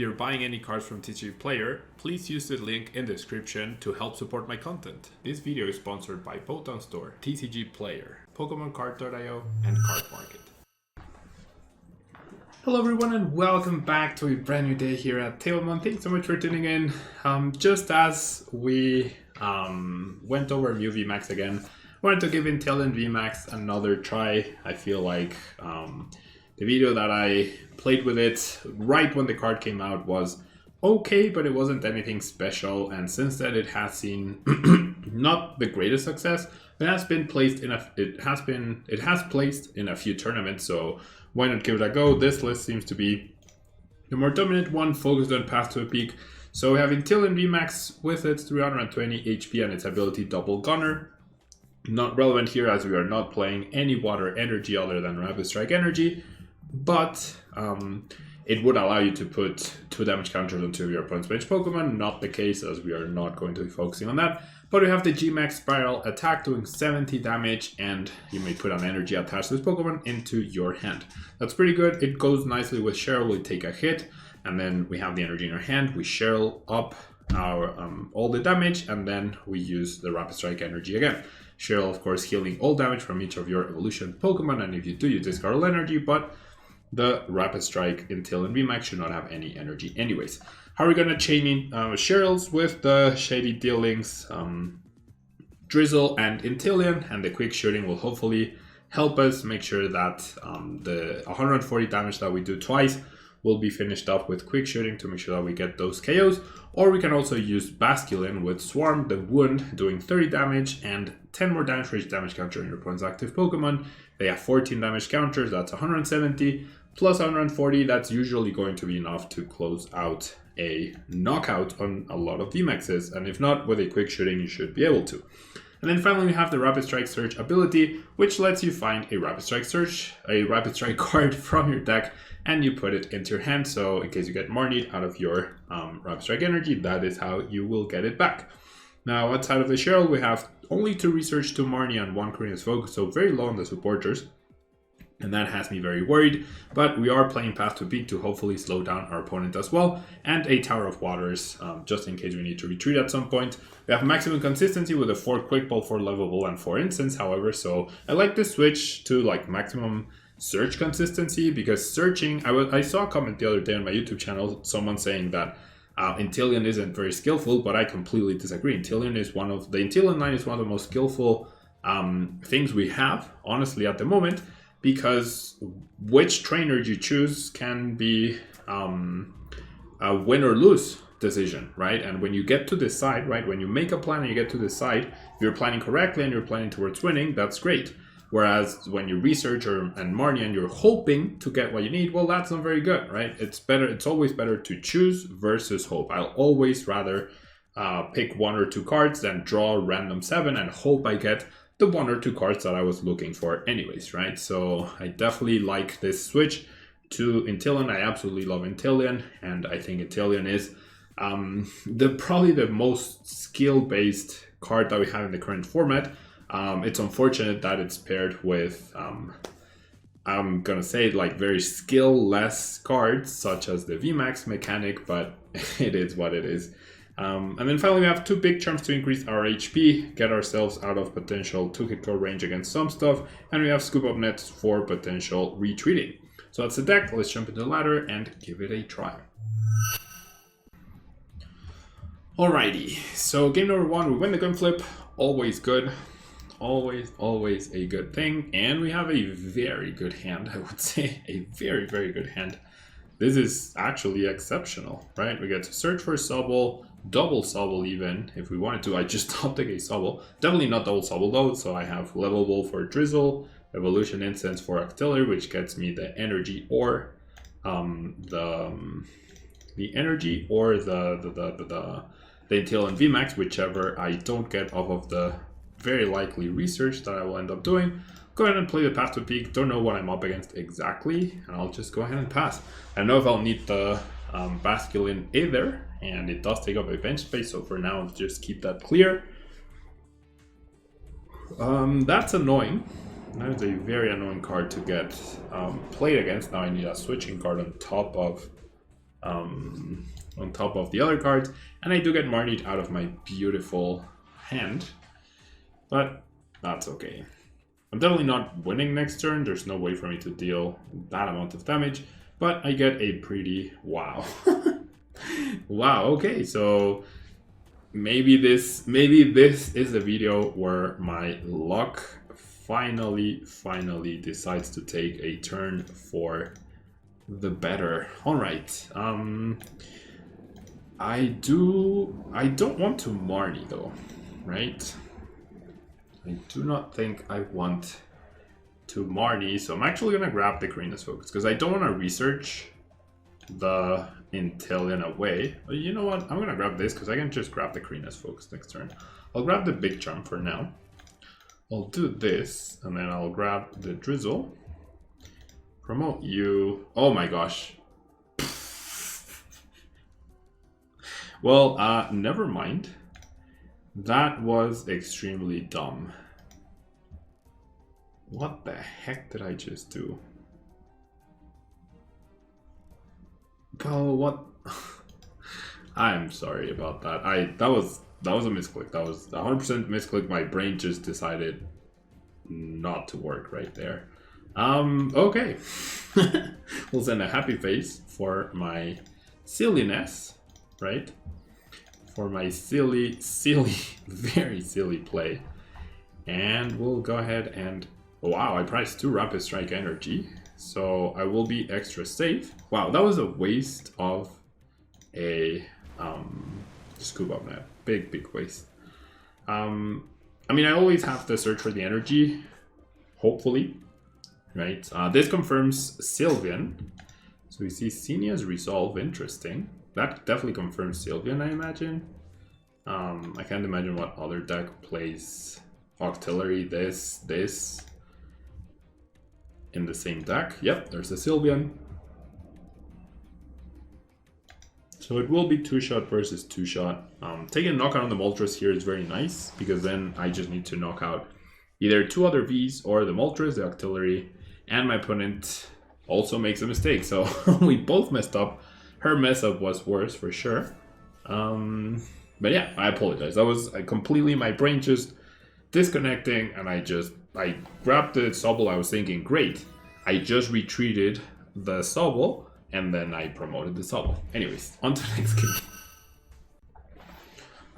you're buying any cards from TCG Player, please use the link in the description to help support my content. This video is sponsored by Botan Store, TCG Player, Pokemon Card.io, and Card Market. Hello everyone and welcome back to a brand new day here at Tailmon. Thanks so much for tuning in. Just as we went over Mew VMAX again, I wanted to give Inteleon VMAX another try. I feel like the video that I played with it right when the card came out was okay, but it wasn't anything special. And since then, it has seen not the greatest success. It has been placed in placed in a few tournaments. So why not give it a go? This list seems to be the more dominant one, focused on Path to a Peak. So we have Inteleon VMAX with its 320 HP and its ability Double Gunner. Not relevant here as we are not playing any water energy other than Rapid Strike energy. But it would allow you to put 2 damage counters onto your opponent's bench Pokemon. Not the case, as we are not going to be focusing on that. But we have the G-Max Spiral attack doing 70 damage, and you may put an energy attached to this Pokemon into your hand. That's pretty good. It goes nicely with Cheryl. We take a hit, and then we have the energy in our hand. We Cheryl up our all the damage, and then we use the Rapid Strike energy again. Cheryl, of course, healing all damage from each of your evolution Pokemon, and if you do, you discard all energy, but the Rapid Strike Inteleon VMAX should not have any energy anyways. How are we going to chain in Cheryls with the Shady Dealings, Drizzle and Inteleon, and the Quick Shooting will hopefully help us make sure that the 140 damage that we do twice will be finished up with Quick Shooting to make sure that we get those KOs. Or we can also use Basculin with Swarm, the Wound, doing 30 damage and 10 more damage for each damage counter in your opponent's active Pokemon. They have 14 damage counters, that's 170, plus 140, that's usually going to be enough to close out a knockout on a lot of VMAXs. And if not, with a Quick Shooting, you should be able to. And then finally, we have the Rapid Strike Search ability, which lets you find a Rapid Strike card from your deck, and you put it into your hand. So in case you get Marnie out of your Rapid Strike energy, that is how you will get it back. Now, outside of the Cheryl, we have only 2 research, 2 Marnie, and 1 Korean's Focus, so very low on the supporters. And that has me very worried, but we are playing Path to Peak to hopefully slow down our opponent as well, and a Tower of Waters, just in case we need to retreat at some point. We have maximum consistency with a 4 Quick Ball, 4 Level Ball, and 4 Instance, however, so I like to switch to like maximum search consistency, because searching, I saw a comment the other day on my YouTube channel, someone saying that Inteleon isn't very skillful, but I completely disagree. The Inteleon line is one of the most skillful things we have, honestly, at the moment, because which trainer you choose can be a win or lose decision, right? And when you get to decide, right, when you make a plan and you get to decide, if you're planning correctly and you're planning towards winning, that's great. Whereas when you research and Marnie and you're hoping to get what you need, well, that's not very good, right? It's always better to choose versus hope. I'll always rather pick 1 or 2 cards than draw random 7 and hope I get the 1 or 2 cards that I was looking for anyways, right? So I definitely like this switch to Inteleon. I absolutely love Inteleon, and I think Inteleon is probably the most skill-based card that we have in the current format. It's unfortunate that it's paired with, I'm gonna say, like very skill-less cards, such as the VMAX mechanic, but it is what it is. And then finally, we have 2 big charms to increase our HP, get ourselves out of potential 2-hit KO range against some stuff, and we have Scoop Up Nets for potential retreating. So that's the deck. Let's jump into the ladder and give it a try. Alrighty, so game number 1, we win the gun flip. Always good. Always a good thing. And we have a very good hand, I would say. A very, very good hand. This is actually exceptional, right? We get to search for Sobble, double Sobble even, if we wanted to. I just don't take a Sobble. Definitely not double Sobble though, so I have Level Ball for Drizzle, Evolution Instance for Octillery, which gets me the energy or the energy or the Inteleon VMAX, whichever I don't get off of the very likely research that I will end up doing. Go ahead and play the Path to Peak. Don't know what I'm up against exactly, and I'll just go ahead and pass. I don't know if I'll need the Basculin either, and it does take up a bench space, so for now, I'll just keep that clear. That's annoying. That is a very annoying card to get played against. Now I need a switching card on top of on top of the other cards, and I do get Marnied out of my beautiful hand, but that's okay. I'm definitely not winning next turn. There's no way for me to deal that amount of damage, but I get a pretty wow. Wow, okay, so maybe this is a video where my luck finally decides to take a turn for the better. All right. I don't want to Marnie though, right? I do not think I want to Marnie, so I'm actually gonna grab the Karina's Focus because I don't want to research the Inteleon away. But you know what? I'm gonna grab this because I can just grab the Karina's Focus next turn. I'll grab the Big Charm for now. I'll do this, and then I'll grab the Drizzle. Promote you. Oh my gosh. Well, never mind. That was extremely dumb. What the heck did I just do? Oh, what? I'm sorry about that. That was a misclick. That was 100% misclick. My brain just decided not to work right there. Okay. We'll send a happy face for my silliness, right? For my silly, very silly play. And we'll go ahead and... Wow, I priced 2 Rapid Strike Energy, so I will be extra safe. Wow, that was a waste of a Scoop Up Net. Big waste. I mean, I always have to search for the energy, hopefully, right? This confirms Sylveon. So we see Senia's Resolve, interesting. That definitely confirms Sylveon, I imagine. I can't imagine what other deck plays Octillery, this in the same deck. Yep, there's a Sylveon. So it will be 2-shot versus 2-shot. Taking a knockout on the Moltres here is very nice, because then I just need to knock out either 2 other Vs or the Moltres, the Octillery, and my opponent also makes a mistake. So we both messed up. Her mess up was worse for sure. But yeah, I apologize. That was completely my brain just disconnecting, and I grabbed the Sobble. I was thinking, great, I just retreated the Sobble, and then I promoted the Sobble. Anyways, on to the next game.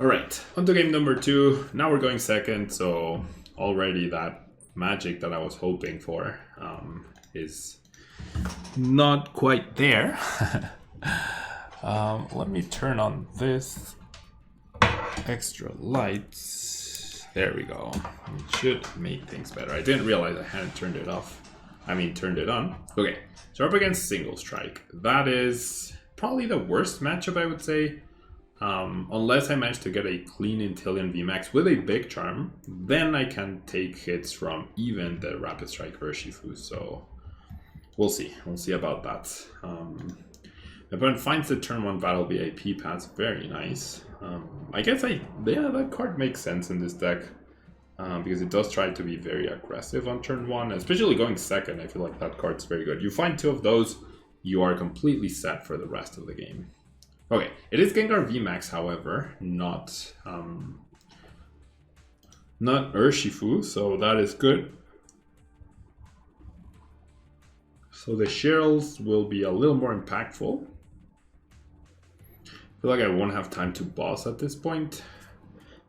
Alright, on to game number 2. Now we're going second, so already that magic that I was hoping for is not quite there. Let me turn on this extra lights. There we go. It should make things better. I didn't realize I hadn't turned it off. I mean, turned it on. Okay, so we're up against Single Strike. That is probably the worst matchup, I would say. Unless I manage to get a clean Inteleon VMAX with a Big Charm, then I can take hits from even the Rapid Strike Urshifu. So we'll see. We'll see about that. My opponent finds the turn 1 Battle VIP pass. Very nice. I guess yeah, that card makes sense in this deck. Because it does try to be very aggressive on turn 1, especially going second. I feel like that card's very good. You find 2 of those, you are completely set for the rest of the game. Okay, it is Gengar VMAX, however, not Urshifu, so that is good. So the Shells will be a little more impactful. I feel like I won't have time to boss at this point.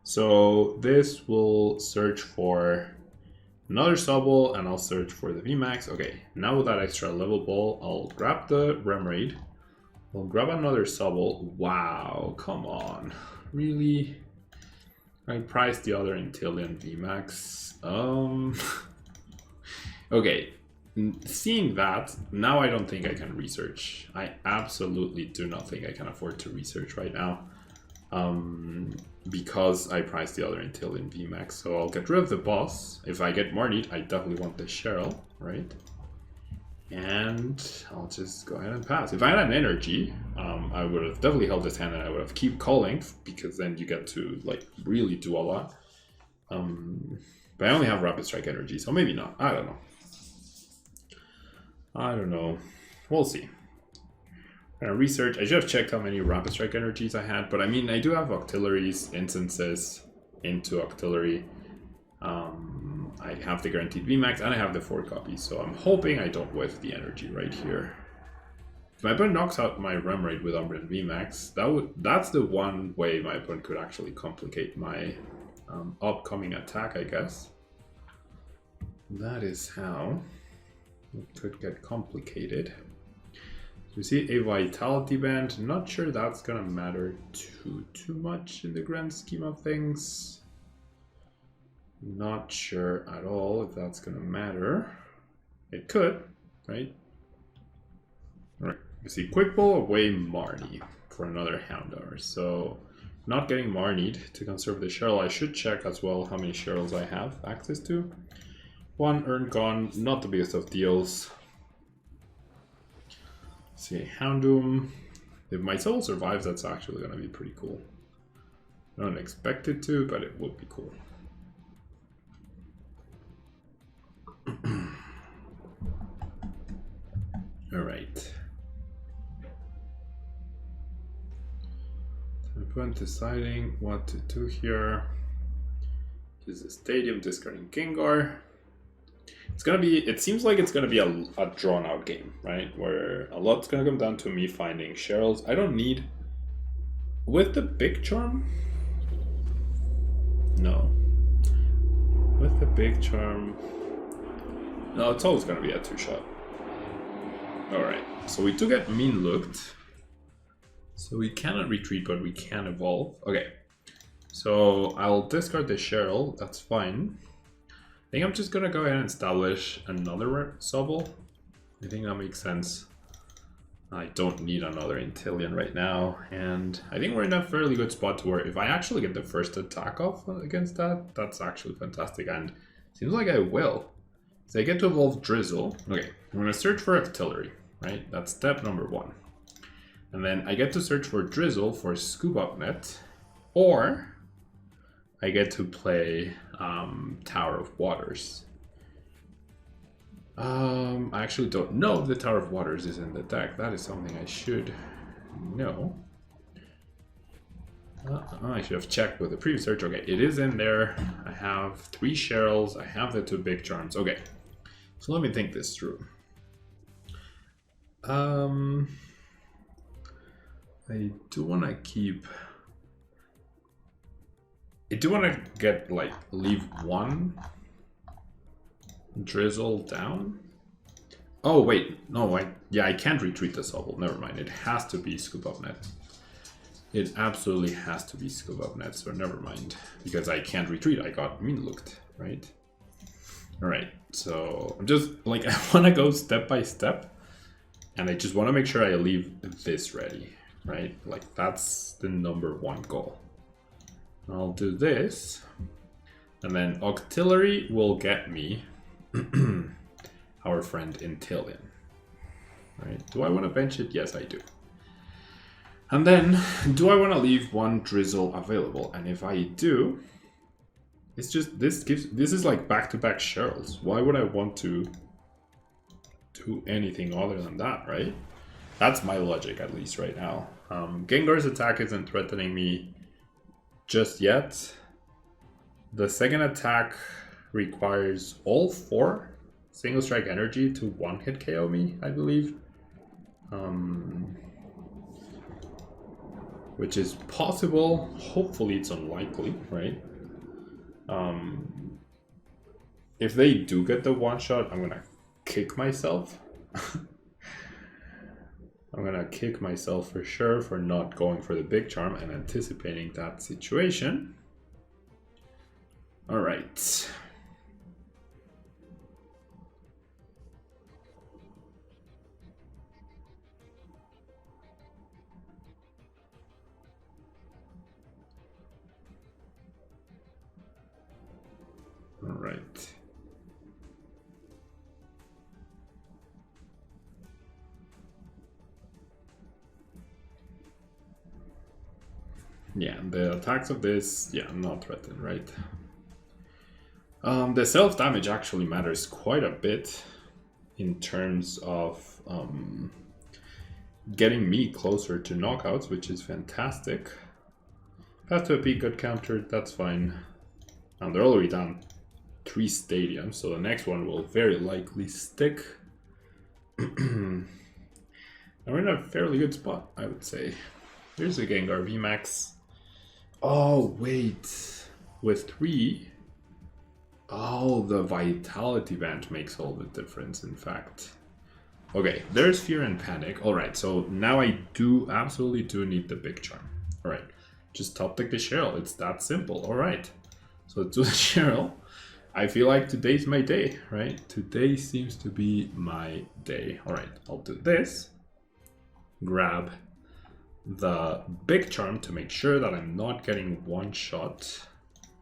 So this will search for another Sobble, and I'll search for the VMAX. Okay, now with that extra level ball, I'll grab the Remoraid. I'll grab another Sobble. Wow, come on. Really? I priced the other Inteleon VMAX. Okay, seeing that, now I don't think I can research. I absolutely do not think I can afford to research right now. Because I priced the other Inteleon VMAX. So I'll get rid of the boss. If I get Marnied, I definitely want the Cheryl, right? And I'll just go ahead and pass. If I had an energy, I would have definitely held this hand and I would have keep calling, because then you get to like really do a lot. But I only have Rapid Strike energy, so maybe not. I don't know. We'll see. Research. I should have checked how many Rapid Strike energies I had, but I mean, I do have auxiliaries, instances into auxiliary. I have the guaranteed VMAX and I have the 4 copies, so I'm hoping I don't whiff the energy right here. If my opponent knocks out my rem rate with Umbreon VMAX, that's the one way my opponent could actually complicate my upcoming attack, I guess. That is how it could get complicated. You see a Vitality Band. Not sure that's gonna matter too much in the grand scheme of things. Not sure at all if that's gonna matter. It could, right? Alright, you see Quick Ball away Marnie for another Houndour. So not getting Marnied to conserve the Cheryl. I should check as well how many Cheryls I have access to. 1 Urn gone, not the biggest of deals. Let's see, Houndoom. If my soul survives, that's actually gonna be pretty cool. I don't expect it to, but it would be cool. Alright. I'm deciding what to do here. This is a stadium, discarding Gengar. It's gonna be, it seems like it's gonna be a drawn out game, right? Where a lot's gonna come down to me finding Cheryls. I don't need, with the Big Charm? No. With the Big Charm, no, it's always gonna be a 2-shot. Alright, so we do get mean looked. So we cannot retreat, but we can evolve. Okay, so I'll discard the Cheryl, that's fine. I think I'm just gonna go ahead and establish another Sobble. I think that makes sense. I don't need another Inteleon right now, and I think we're in a fairly good spot to where if I actually get the first attack off against that, that's actually fantastic, and seems like I will. So I get to evolve Drizzle. Okay, I'm gonna search for Artillery, right? That's step number 1. And then I get to search for Drizzle for Scoop Up Net, or I get to play Tower of Waters. I actually don't know if the Tower of Waters is in the deck. That is something I should know. I should have checked with the previous search. Okay, it is in there. I have 3 Cheryls. I have the 2 Big Charms. Okay, so let me think this through. I do want to keep... I do want to get, like, leave 1 Drizzle down. Oh, wait. No, I can't retreat this Sobble. Never mind. It has to be Scoop Up Net. It absolutely has to be Scoop Up Net, so never mind. Because I can't retreat. I got mean looked, right? Alright, so I'm just, like, I want to go step by step. And I just want to make sure I leave this ready, right? Like, that's the number 1 goal. I'll do this. And then Octillery will get me our friend Inteleon. Right? Do I want to bench it? Yes, I do. And then, do I want to leave 1 Drizzle available? And if I do, it's just, this is like back-to-back Cheryls. Why would I want to do anything other than that, right? That's my logic, at least right now. Gengar's attack isn't threatening me just yet. The second attack requires all 4 single strike energy to 1-hit KO me, I believe. Which is possible. Hopefully it's unlikely, right? If they do get the 1-shot, I'm gonna kick myself. I'm gonna kick myself for sure for not going for the Big Charm and anticipating that situation. All right. All right. Yeah, the attacks of this, yeah, not threatened, right? The self-damage actually matters quite a bit in terms of getting me closer to knockouts, which is fantastic. Path to a peak got countered, that's fine. They're already down 3 stadiums, so the next one will very likely stick. And we're in a fairly good spot, I would say. Here's a Gengar VMAX. Oh, wait. With 3... Oh, the Vitality Band makes all the difference, in fact. Okay, there's Fear and Panic. Alright, so now I absolutely do need the Big Charm. Alright, just top deck the Cheryl. It's that simple. Alright, so let's do the Cheryl. I feel like today's my day, right? Today seems to be my day. Alright, I'll do this. Grab the Big Charm to make sure that I'm not getting one shot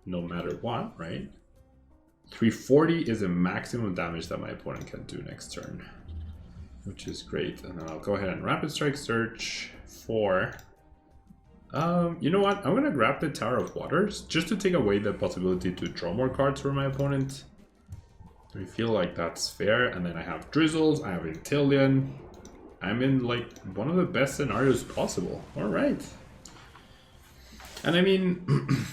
no matter what, right? 340 is the maximum damage that my opponent can do next turn, which is great. And then I'll go ahead and Rapid Strike search for... you know what? I'm going to grab the Tower of Waters just to take away the possibility to draw more cards for my opponent. I feel like that's fair. And then I have Drizzles, I have Inteleon. I'm in like one of the best scenarios possible. All right. And I mean,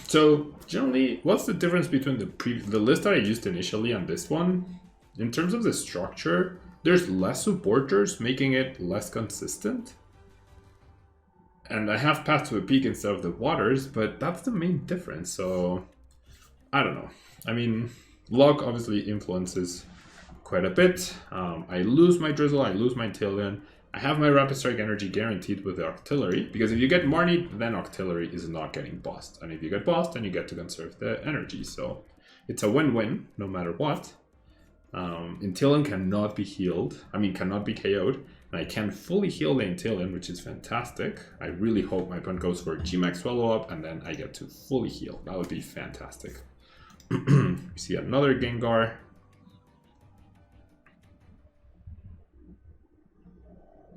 so generally, what's the difference between the list that I used initially and this one? In terms of the structure, there's less supporters, making it less consistent. And I have Path to a Peak instead of the Waters, but that's the main difference. So, I don't know. I mean, luck obviously influences quite a bit. I lose my Drizzle, I lose my Inteleon. I have my Rapid Strike energy guaranteed with the Octillery, because if you get Marnie, then Octillery is not getting bossed. And if you get bossed, then you get to conserve the energy. So it's a win-win, no matter what. Inteleon cannot be healed, cannot be KO'd. And I can fully heal the Inteleon, which is fantastic. I really hope my opponent goes for a G-Max follow-up, and then I get to fully heal. That would be fantastic. We see another Gengar.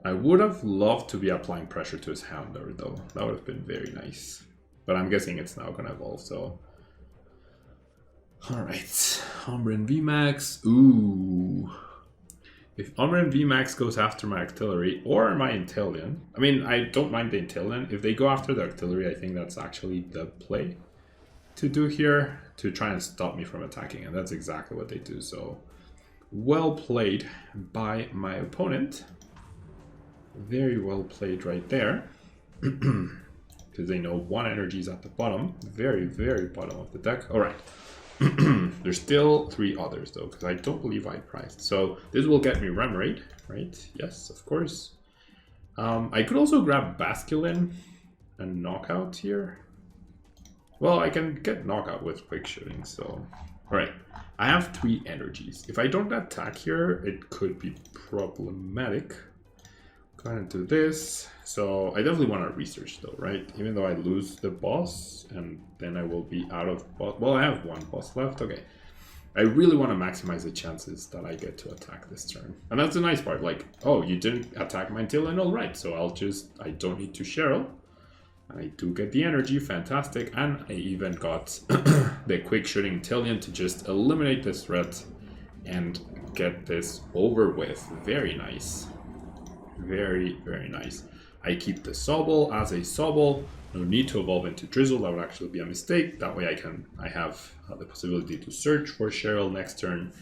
I would have loved to be applying pressure to his Houndour, though. That would have been very nice. But I'm guessing it's now going to evolve, so... Alright, Umbreon VMAX. Ooh. If Umbreon VMAX goes after my Octillery or my Inteleon... I don't mind the Inteleon. If they go after the Octillery, I think that's actually the play to do here, to try and stop me from attacking. And that's exactly what they do, so... Well played by my opponent. Very well played right there. Because they know one energy is at the bottom. Very, very bottom of the deck. Alright. There's still 3 others though, because I don't believe I priced. So this will get me Remoraid, right? Yes, of course. I could also grab Basculin and Knockout here. Well, I can get Knockout with Quick Shooting, so... Alright, I have 3 energies. If I don't attack here, it could be problematic. Go ahead and do this. So I definitely want to research though, right? Even though I lose the boss and then I will be out of boss. Well, I have 1 boss left. Okay. I really want to maximize the chances that I get to attack this turn. And that's the nice part. Like, oh, you didn't attack my Inteleon, all right. So I don't need to Cheryl. I do get the energy, fantastic. And I even got the Quick Shooting Inteleon to just eliminate this threat and get this over with. Very nice. Very, very nice. I keep the Sobble as a Sobble. No need to evolve into Drizzle. That would actually be a mistake. That way I have the possibility to search for Cheryl next turn.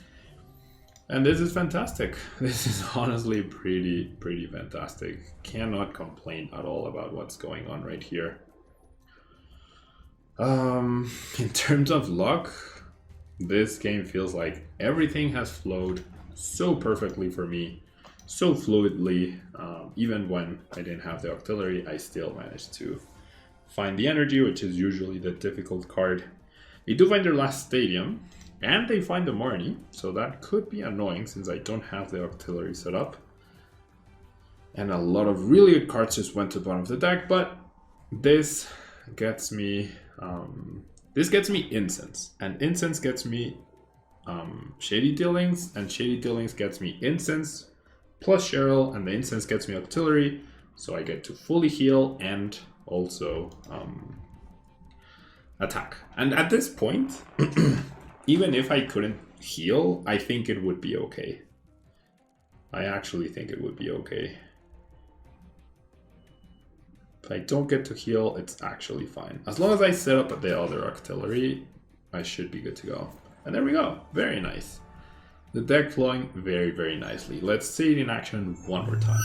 And this is fantastic. This is honestly pretty fantastic. Cannot complain at all about what's going on right here. In terms of luck, this game feels like everything has flowed so perfectly for me. So fluidly, even when I didn't have the Octillery, I still managed to find the energy, which is usually the difficult card. They do find their last stadium, and they find the Marnie, so that could be annoying since I don't have the Octillery set up. And a lot of really good cards just went to the bottom of the deck, but this gets me Incense, and Incense gets me Shady Dealings, and Shady Dealings gets me Incense plus Cheryl, and the Incense gets me Octillery, so I get to fully heal and also attack. And at this point, even if I couldn't heal, I think it would be okay. I actually think it would be okay. If I don't get to heal, it's actually fine. As long as I set up the other artillery, I should be good to go. And there we go. Very nice. The deck flowing very, very nicely. Let's see it in action one more time.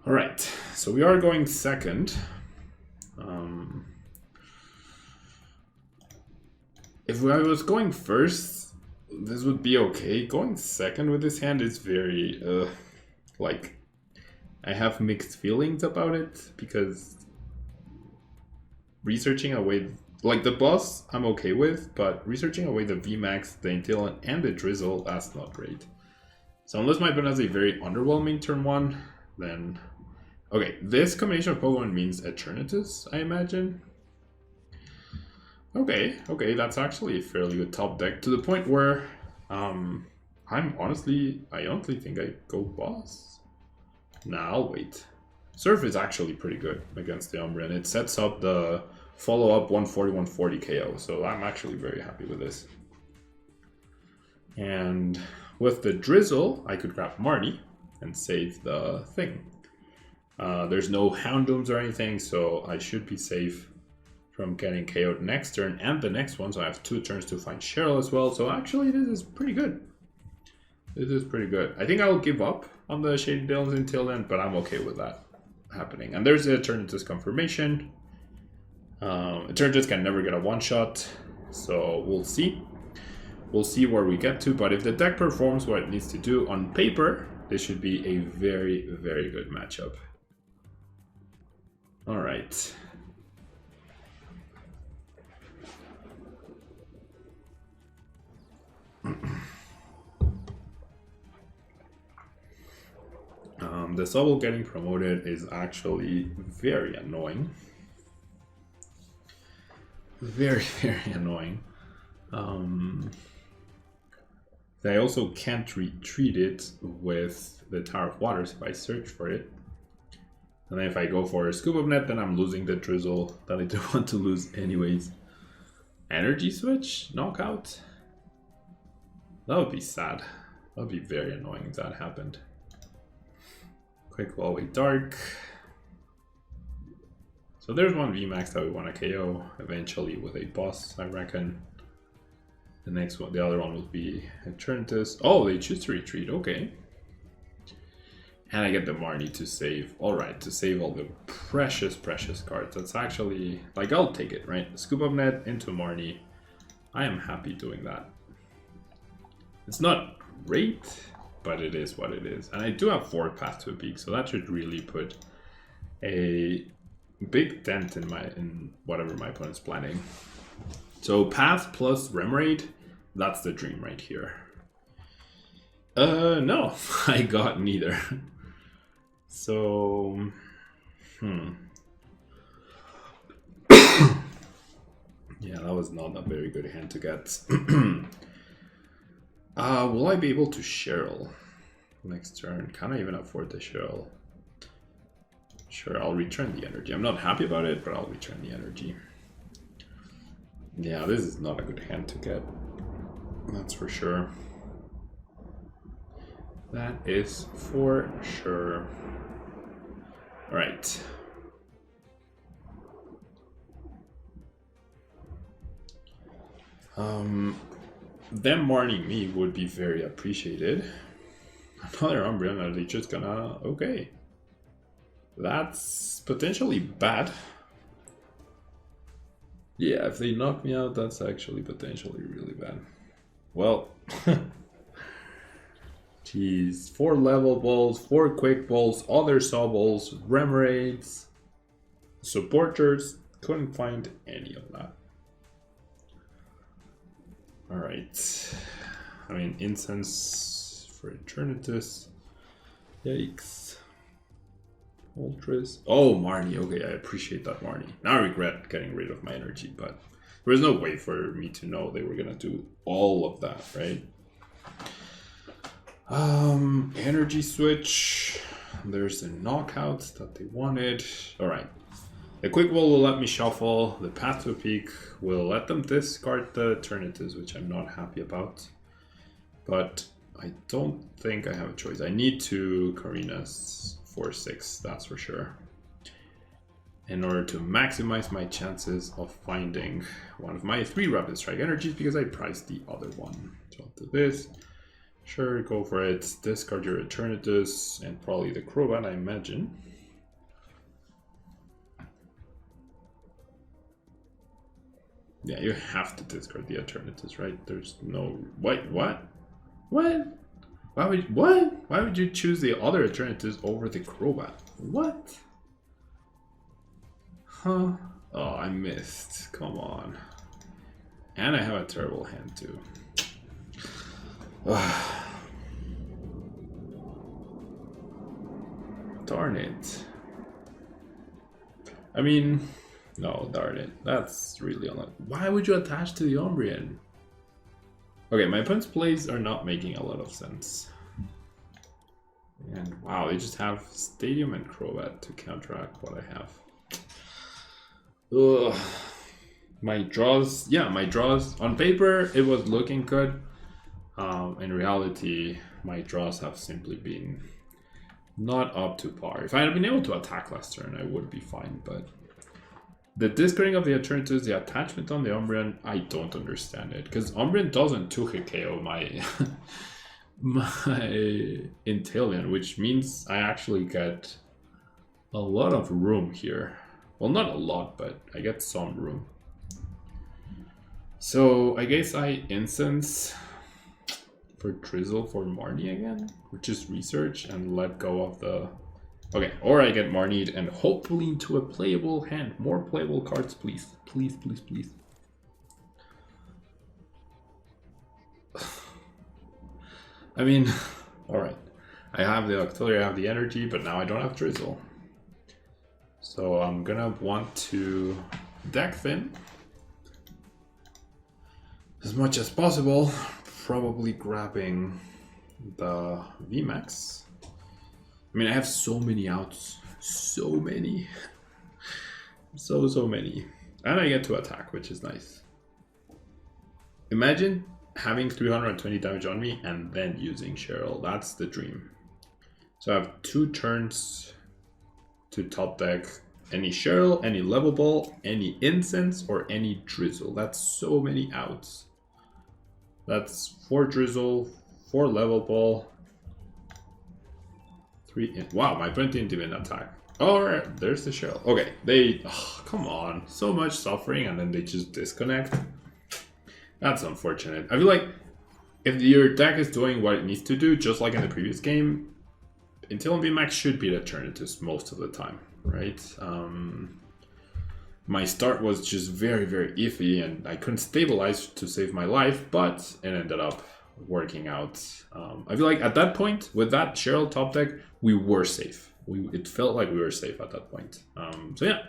Alright, so we are going second. If I was going first, this would be okay. Going second with this hand is very, like, I have mixed feelings about it, because researching away, like the boss I'm okay with, but researching away the VMAX, the Inteleon, and the Drizzle, that's not great. So unless my opponent has a very underwhelming turn 1, then... Okay, this combination of Pokemon means Eternatus, I imagine. Okay, that's actually a fairly good top deck, to the point where I honestly think I go boss. Nah, I'll wait. Surf is actually pretty good against the Umbreon. It sets up the follow-up 140-140 KO, so I'm actually very happy with this. And with the Drizzle, I could grab Marnie and save the thing. There's no Houndooms or anything, so I should be safe from getting KO'd next turn and the next one, so I have 2 turns to find Cheryl as well, so actually this is pretty good. This is pretty good. I think I'll give up on the Shady Dales until then, but I'm okay with that happening. And there's the Eternatus confirmation. Eternatus can never get a one-shot, so we'll see. We'll see where we get to, but if the deck performs what it needs to do on paper, this should be a very, very good matchup. Alright. The Sobble getting promoted is actually very annoying. Very, very annoying. I also can't retreat it with the Tower of Waters if I search for it. And then if I go for a Scoop of Net, then I'm losing the Drizzle that I don't want to lose anyways. Energy Switch? Knockout? That would be sad. That would be very annoying if that happened. Quick Wallway Dark. So there's one VMAX that we want to KO eventually with a boss, I reckon. The next one, the other one will be Eternatus. Oh, they choose to retreat, okay. And I get the Marnie to save. Alright, to save all the precious, precious cards. That's actually, like, I'll take it, right? Scoop of Net into Marnie. I am happy doing that. It's not great, but it is what it is. And I do have 4 Path to a Peak, so that should really put a big dent in whatever my opponent's planning. So Path plus Remoraid, that's the dream right here. No, I got neither. So, yeah, that was not a very good hand to get. Will I be able to Cheryl next turn? Can I even afford the Cheryl? Sure, I'll return the energy. I'm not happy about it, but I'll return the energy. Yeah, this is not a good hand to get. That's for sure. That is for sure. Alright. Them warning me would be very appreciated. Another Umbreon, are they just gonna... Okay. That's potentially bad. Yeah, if they knock me out, that's actually potentially really bad. Well... Jeez, 4 level balls, 4 quick balls, other saw balls, Remoraids, supporters, couldn't find any of that. Alright, I mean, Incense for Eternatus, yikes. Ultras, oh Marnie, okay, I appreciate that Marnie. Now I regret getting rid of my energy, but there was no way for me to know they were gonna do all of that, right? Energy switch. There's the knockout that they wanted. Alright. The quick ball will let me shuffle. The Path to a Peak will let them discard the Eternatus, which I'm not happy about. But I don't think I have a choice. I need to Karina's 4/6, that's for sure. in order to maximize my chances of finding one of my 3 Rapid Strike energies, because I priced the other one. So I'll do this. Sure, go for it. Discard your Eternatus and probably the Crobat, I imagine. Yeah, you have to discard the Eternatus, right? There's no... Wait, what? What? Why would you choose the other Eternatus over the Crobat? What? Huh? Oh, I missed. Come on. And I have a terrible hand too. Darn it. I mean, no, darn it. That's really unlucky. Why would you attach to the Umbreon? Okay, my opponent's plays are not making a lot of sense. And wow, they just have Stadium and Crobat to counteract what I have. Ugh. My draws, yeah, my draws on paper, it was looking good. In reality, my draws have simply been not up to par. If I had been able to attack last turn, I would be fine, but the discarding of the Eternatus, the attachment on the Umbreon, I don't understand it. Because Umbreon doesn't 2-hit KO my Inteleon, which means I actually get a lot of room here. Well, not a lot, but I get some room. So I guess I instance for Drizzle for Marnie again, which is research, and let go of the... Okay, or I get Marnied and hopefully into a playable hand. More playable cards, please. Please, please, please. I mean, alright. I have the Octillery, I have the energy, but now I don't have Drizzle. So I'm gonna want to deck thin as much as possible. Probably grabbing the VMAX. I mean, I have so many outs. So many. So many. And I get to attack, which is nice. Imagine having 320 damage on me and then using Cheryl. That's the dream. So I have 2 turns to top deck any Cheryl, any Level Ball, any Incense, or any Drizzle. That's so many outs. That's 4 Drizzle, 4 Level Ball, 3... Wow, my opponent didn't even attack. Oh, there's the Cheryl. Okay, they... Oh, come on. So much suffering and then they just disconnect. That's unfortunate. I feel like if your deck is doing what it needs to do, just like in the previous game, Inteleon VMAX should beat Eternatus most of the time, right? My start was just very iffy and I couldn't stabilize to save my life, but it ended up working out. I feel like at that point, with that Cheryl top deck, we were safe. It felt like we were safe at that point. So yeah,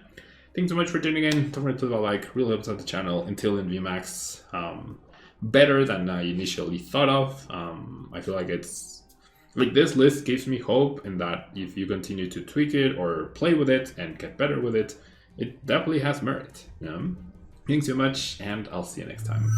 thanks so much for tuning in. Don't forget to leave a like, really helps out the channel. Inteleon VMAX, better than I initially thought of. I feel like it's like this list gives me hope in that if you continue to tweak it or play with it and get better with it, it definitely has merit. Thanks so much, and I'll see you next time.